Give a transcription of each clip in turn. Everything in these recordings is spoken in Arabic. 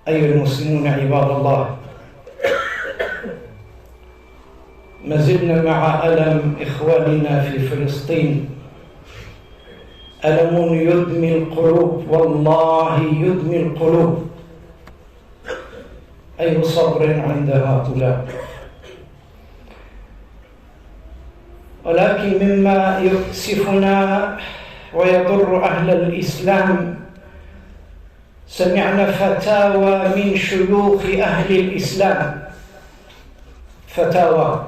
أيها المسلمون عباد الله، ما زلنا مع ألم إخواننا في فلسطين، ألم يدمي القلوب، والله يدمي القلوب. أي صبر عند هؤلاء. ولكن مما يؤسفنا ويضر أهل الإسلام، سمعنا فتاوى من شيوخ أهل الإسلام، فتاوى.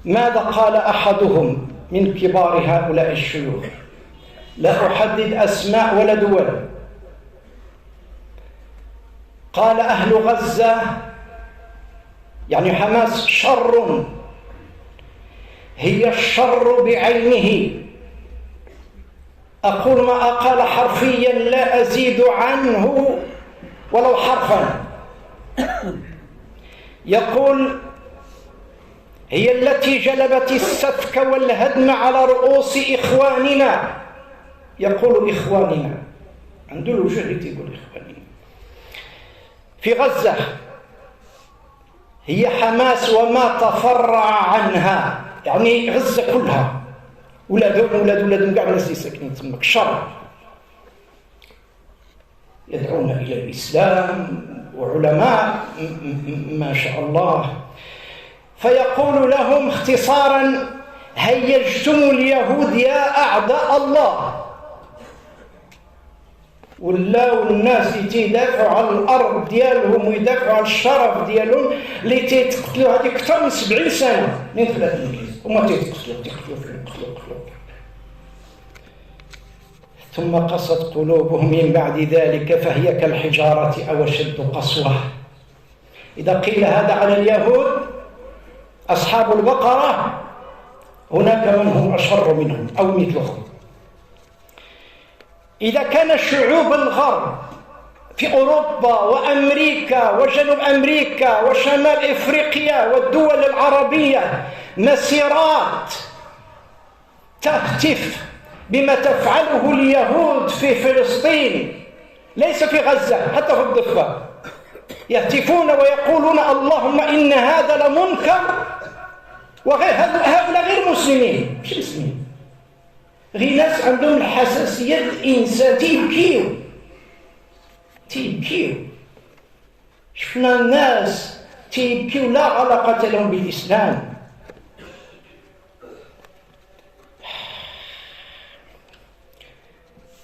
ماذا قال أحدهم من كبار هؤلاء الشيوخ؟ لا أحدد أسماء ولا دول. قال: أهل غزة يعني حماس شر، هي الشر بعينه. أقول ما أقال حرفيا، لا أزيد عنه ولو حرفا. يقول: هي التي جلبت السفك والهدم على رؤوس إخواننا. يقول إخواننا، عنده الوجه يقول إخواننا في غزة. هي حماس وما تفرع عنها، يعني غزة كلها، ولادهم قاع الناس اللي ساكنين تماك شر، يدعون إلى الإسلام وعلماء ما شاء الله. فيقول لهم اختصارا: هيجتم اليهود يا أعداء الله. ولاو الناس يدافعوا على الأرض ديالهم ويدافعوا على الشرف ديالهم اللي تيتقتلوا هذه أكثر من 70 سنة من خلال الإنجليز، وما تيتقتلوا ثم قست قلوبهم من بعد ذلك فهي كالحجارة أو أشد قسوة. إذا قيل هذا على اليهود أصحاب البقرة، هناك من هم أشر منهم أو مثلهم. إذا كان شعوب الغرب في أوروبا وأمريكا وجنوب أمريكا وشمال إفريقيا والدول العربية مسيرات تهتف بما تفعله اليهود في فلسطين، ليس في غزة، حتى في الضفة، يهتفون ويقولون: اللهم إن هذا لمنكر. وغير هؤلاء غير مسلمين، مش مسلمين، غير ناس عندهم الحساسية الإنسان، تيبكيو. شفنا الناس تيبكيو لا علاقة لهم بالإسلام.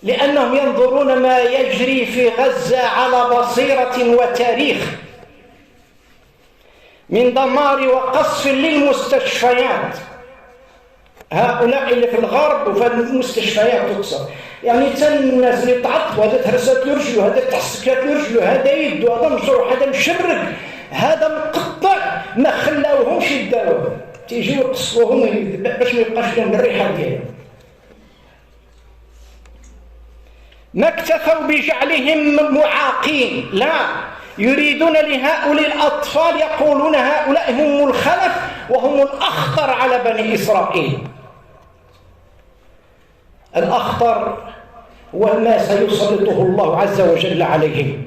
لأنهم ينظرون ما يجري في غزة على بصيرة وتاريخ، من دمار وقصف للمستشفيات. هؤلاء اللي في الغرب وفي المستشفيات تكسر، يعني الناس اللي تعط، وهذا تهرسات له رجله، هذا تحسكات له رجله، هذا يده، هذا مشروع، هذا مشرد، هذا مقطع، ما خلاوهمش يداوهم، تيجيو يقصفوهم باش ما يبقاش لهم الريحه ديالهم. ما اكتفوا بجعلهم معاقين، لا، يريدون لهؤلاء الأطفال، يقولون هؤلاء هم الخلف وهم الأخطر على بني إسرائيل. الأخطر هو ما سيسلطه الله عز وجل عليهم.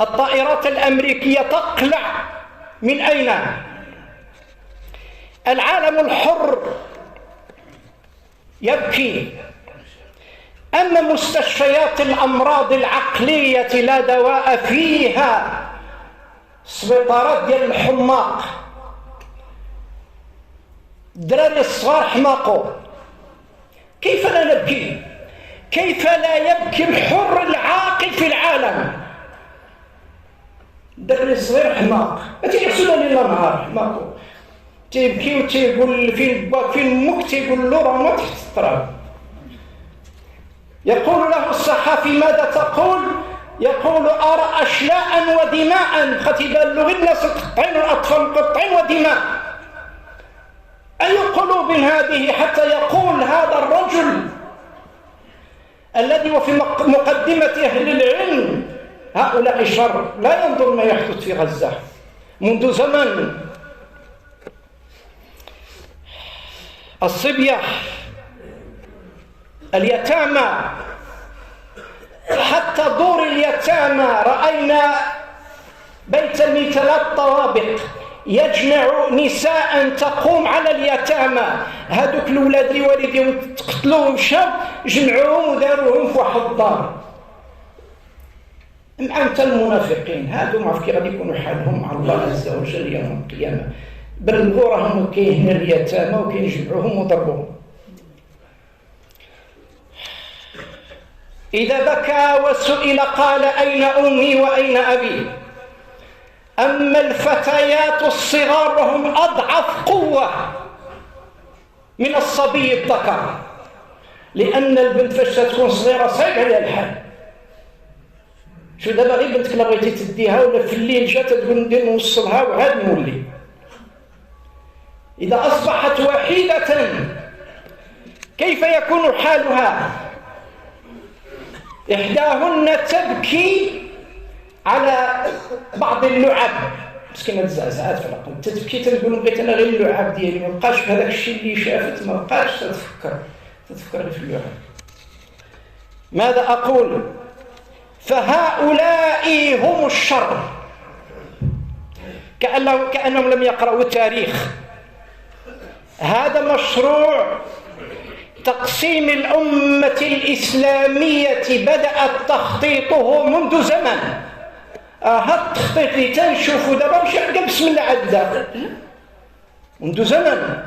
الطائرات الأمريكية تقلع من أين؟ العالم الحر يبكي. أما مستشفيات الأمراض العقلية لا دواء فيها، سبيطارات ديال الحماق، الدراري الصغار حماقوا. كيف لا نبكي؟ كيف لا يبكي الحر العاقل في العالم؟ الدراري الصغير حماق، ما تيحسوا لله نهار حماقوا، تيبكي وتيقول في المك، تيقول له راه ما تحت التراب. يقول له الصحافي: ماذا تقول؟ يقول: أرى أشلاء ودماء. ختبال له الناس قطعين والأطفال قطعين ودماء. أي قلوب هذه حتى يقول هذا الرجل الذي وفي مقدمة أهل العلم هؤلاء شر، لا ينظر ما يحدث في غزة منذ زمن. الصبية، اليتامى، حتى دور اليتامى رأينا بيتا من 3 طوابق يجمع نساء تقوم على اليتامى. هذوك الأولاد اللي والديهم تقتلوهم مشاو جمعوهم وداروهم في واحد الدار. مع أنت المنافقين هادو ما عرف كي غادي يكونوا حالهم مع الله عز وجل يوم القيامة. بلغوا راهم كاين اليتامى وكيجمعوهم وضربوهم. إذا بكى وسئل قال أين أمي وأين أبي. أما الفتيات الصغار وهم أضعف قوة من الصبي الذكر، لأن البنت فاش تكون صغيرة صعيب عليها الحال. شو دابا غير بنتك لا بغيتي تديها ولا في الليل جات تقول ندير نوصلها وعاد نولي. إذا أصبحت وحيدة كيف يكون حالها؟ إحداهن تبكي على بعض اللعب، مسكينة تزعزعات في العقل، تبكي تقول بغيت أنا غير اللعب ديالي، ما بقاش بهذاك الشيء اللي شافت، ما بقاش تتفكر غير في اللعب. ماذا أقول؟ فهؤلاء هم الشر، كأنهم لم يقرأوا التاريخ. هذا مشروع تقسيم الأمة الإسلامية بدأت تخطيطه منذ زمن. هذا التخطيط اللي تنشوفوا دابا مش حقا بسم الله عدا منذ زمن،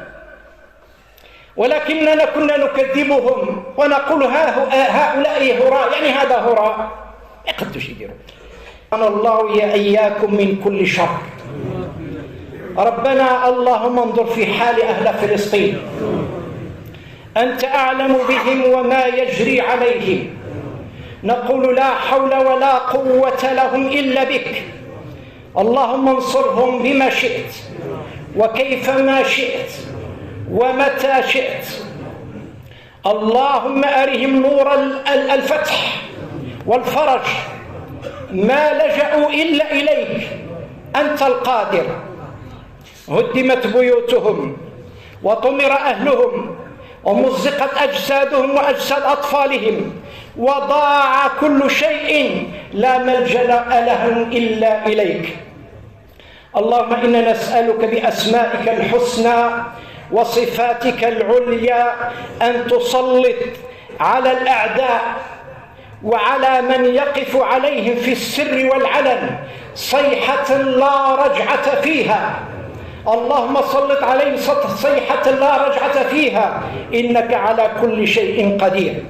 ولكننا كنا نكذبهم ونقول هؤلاء هراء، يعني هذا هراء ما يقدوش يديروا. أنا الله يا إياكم من كل شر. ربنا اللهم انظر في حال أهل فلسطين، أنت أعلم بهم وما يجري عليهم. نقول لا حول ولا قوة لهم إلا بك. اللهم انصرهم بما شئت وكيفما شئت ومتى شئت. اللهم أرهم نور الفتح والفرج، ما لجأوا إلا إليك، أنت القادر. هدمت بيوتهم وطمر أهلهم ومزقت أجسادهم وأجساد أطفالهم، وضاع كل شيء لا ملجأ لهم إلا إليك. اللهم إنا نسألك بأسمائك الحسنى وصفاتك العليا أن تسلط على الأعداء وعلى من يقف عليهم في السر والعلن صيحة لا رجعة فيها. اللهم سلط عليهم صيحة لا رجعة فيها، إنك على كل شيء قدير.